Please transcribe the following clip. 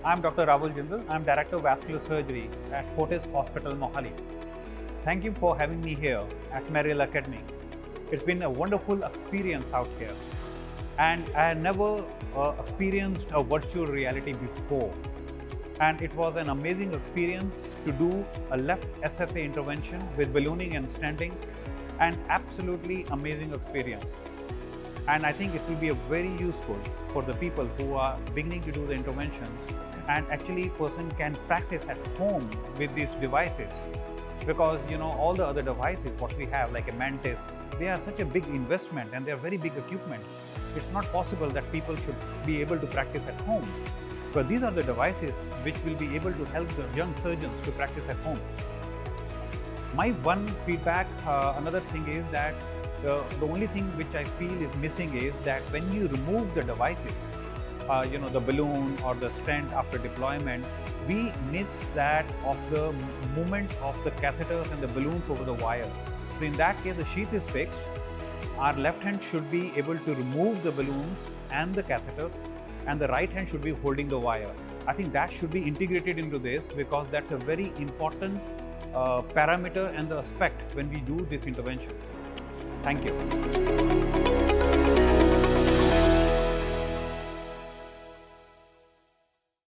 I'm Dr. Rahul Jindal. I'm Director of Vascular Surgery at Fortis Hospital, Mohali. Thank you for having me here at Merrill Academy. It's been a wonderful experience out here. And I had never experienced a virtual reality before. And it was an amazing experience to do a left SFA intervention with ballooning and stenting, and absolutely amazing experience. And I think it will be a very useful for the people who are beginning to do the interventions, and actually person can practice at home with these devices, because all the other devices what we have like a Mantis, they are such a big investment and they are very big equipment. It's not possible that people should be able to practice at home, but these are the devices which will be able to help the young surgeons to practice at home. My one feedback, another thing is that the only thing which I feel is missing is that when you remove the devices, the balloon or the stent after deployment, we miss that of the movement of the catheters and the balloons over the wire. So in that case, the sheath is fixed. Our left hand should be able to remove the balloons and the catheters, and the right hand should be holding the wire. I think that should be integrated into this, because that's a very important parameter and the aspect when we do these interventions. Thank you.